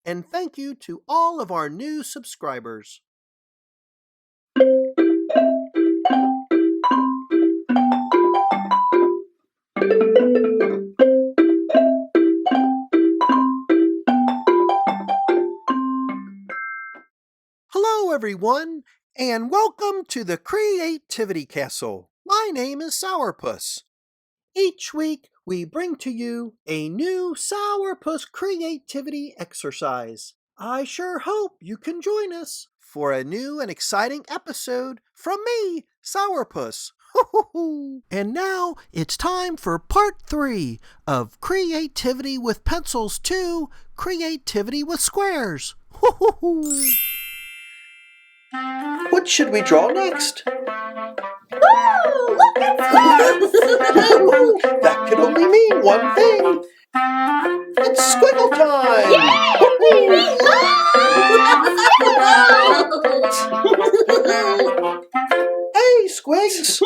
and thank you to all of our new subscribers. Hello, everyone, and welcome to the Creativity Castle. My name is Sourpuss. Each week, we bring to you a new Sourpuss creativity exercise. I sure hope you can join us for a new and exciting episode from me, Sourpuss. And now it's time for part 3 of Creativity with Pencils 2, Creativity with Squares. What should we draw next? Oh, look at squares! That could only mean one thing. It's Squiggle Time! Yay! We love Hey, Squigs!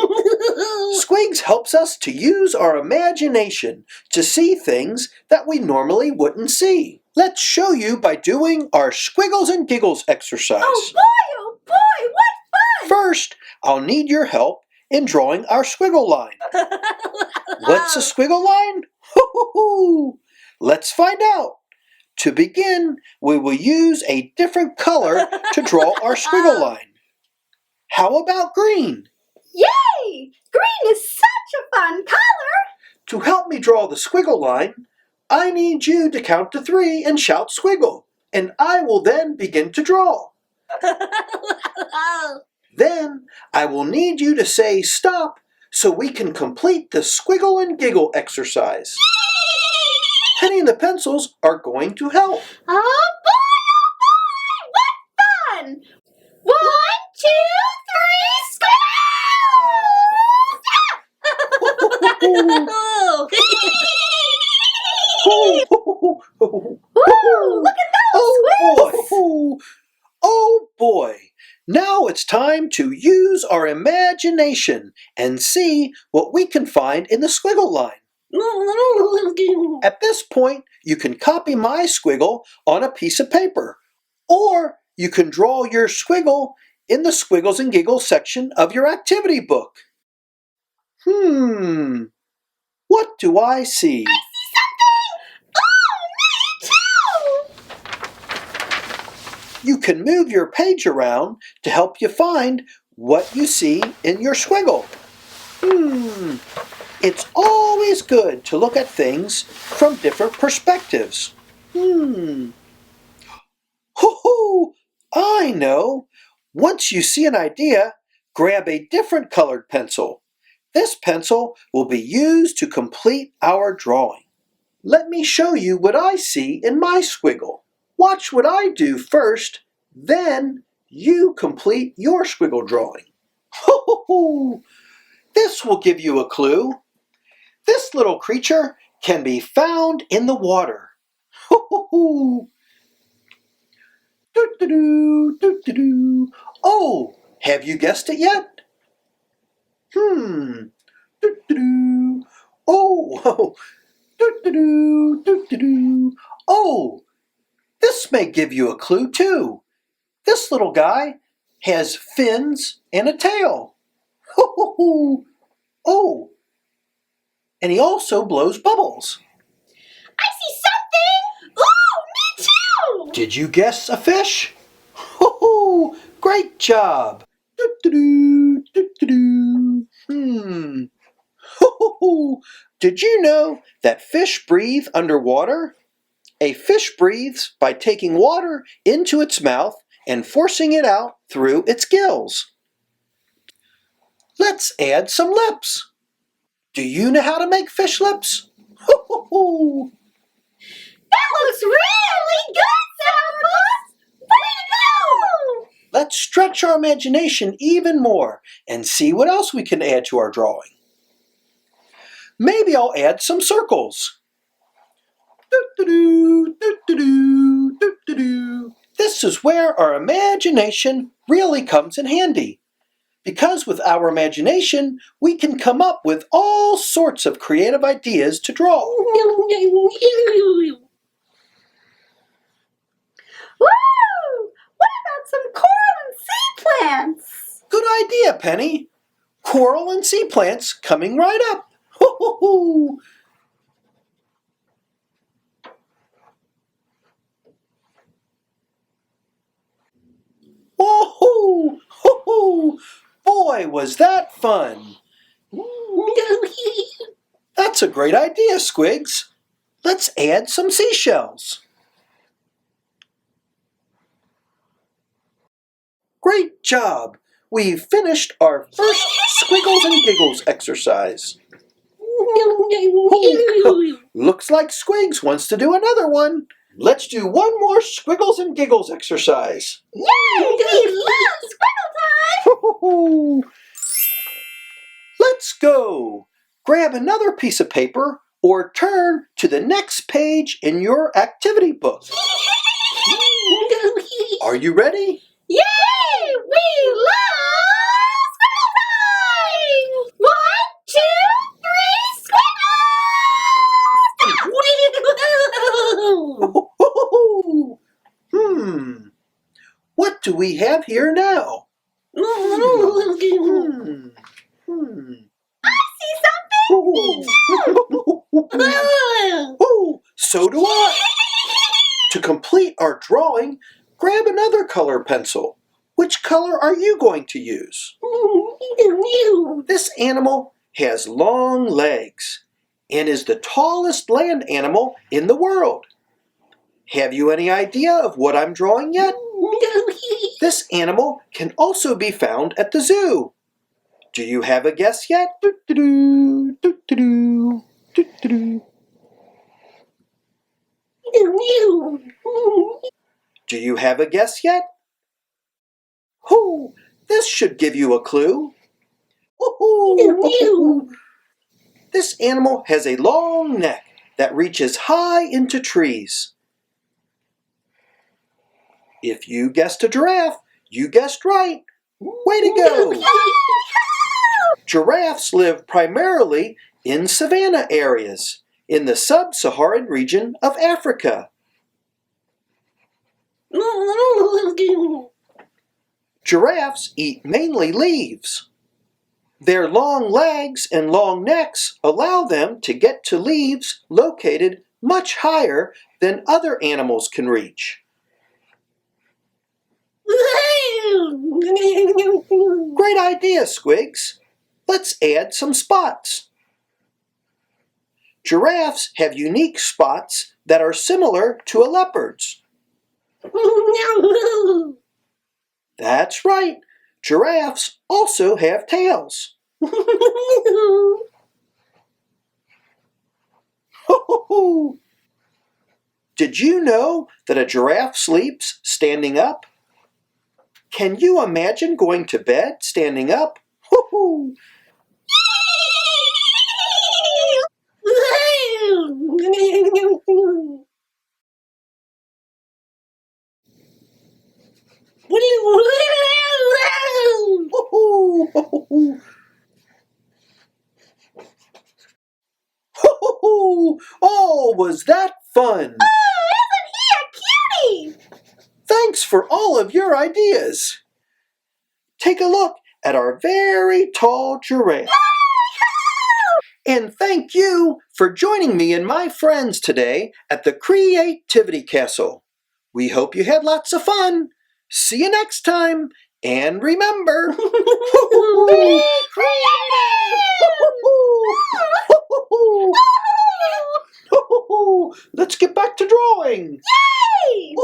Squigs helps us to use our imagination to see things that we normally wouldn't see. Let's show you by doing our Squiggles and Giggles exercise. Oh boy, what fun! First, I'll need your help in drawing our Squiggle line. What's a Squiggle line? Let's find out. To begin, we will use a different color to draw our Squiggle line. How about green? Yay! Green is such a fun color! To help me draw the Squiggle line, I need you to count to 3 and shout Squiggle, and I will then begin to draw. Then I will need you to say stop so we can complete the Squiggle and Giggle exercise. Penny and the pencils are going to help. Oh boy, what fun! 1, 2, 3, Ooh, look at those squigs! Oh boy! Now it's time to use our imagination and see what we can find in the Squiggle line. At this point, you can copy my squiggle on a piece of paper, or you can draw your squiggle in the Squiggles and Giggles section of your activity book. What do I see? I see something! Oh, me too! You can move your page around to help you find what you see in your squiggle. It's always good to look at things from different perspectives. I know. Once you see an idea, grab a different colored pencil. This pencil will be used to complete our drawing. Let me show you what I see in my squiggle. Watch what I do first, then you complete your squiggle drawing. This will give you a clue. This little creature can be found in the water. Oh, have you guessed it yet? Oh, this may give you a clue too. This little guy has fins and a tail. Oh, and he also blows bubbles. I see something! Oh, me too! Did you guess a fish? Great job! Did you know that fish breathe underwater? A fish breathes by taking water into its mouth and forcing it out through its gills. Let's add some lips. Do you know how to make fish lips? That looks really good, Sauerpuss! Way to go! Let's stretch our imagination even more and see what else we can add to our drawing. Maybe I'll add some circles. This is where our imagination really comes in handy. Because with our imagination, we can come up with all sorts of creative ideas to draw. idea, Penny. Coral and sea plants coming right up. Hoo hoo hoo! Woohoo! Hoo-hoo! Boy, was that fun! That's a great idea, Squigs. Let's add some seashells. Great job! We've finished our first Squiggles and Giggles exercise. Ooh, looks like Squigs wants to do another one. Let's do one more Squiggles and Giggles exercise. Yay! We love Squiggle Time! Let's go! Grab another piece of paper or turn to the next page in your activity book. Are you ready? Yay! We love Squiggle Time! 1, 2, 3, Squiggle! What do we have here now? I see something! Oh, so do I. To complete our drawing, grab another color pencil. Which color are you going to use? This animal has long legs and is the tallest land animal in the world. Have you any idea of what I'm drawing yet? This animal can also be found at the zoo. Do you have a guess yet? Do you have a guess yet? Oh, this should give you a clue. This animal has a long neck that reaches high into trees. If you guessed a giraffe, you guessed right. Way to go! Giraffes live primarily in savanna areas in the sub-Saharan region of Africa. Giraffes eat mainly leaves. Their long legs and long necks allow them to get to leaves located much higher than other animals can reach. Great idea, Squigs. Let's add some spots. Giraffes have unique spots that are similar to a leopard's. That's right. Giraffes also have tails. Did you know that a giraffe sleeps standing up? Can you imagine going to bed standing up? Oh, was that fun? Oh, isn't he a cutie? Thanks for all of your ideas. Take a look at our very tall giraffe. And thank you for joining me and my friends today at the Creativity Castle. We hope you had lots of fun. See you next time. And remember, Be creative! let's get back to drawing. Yay!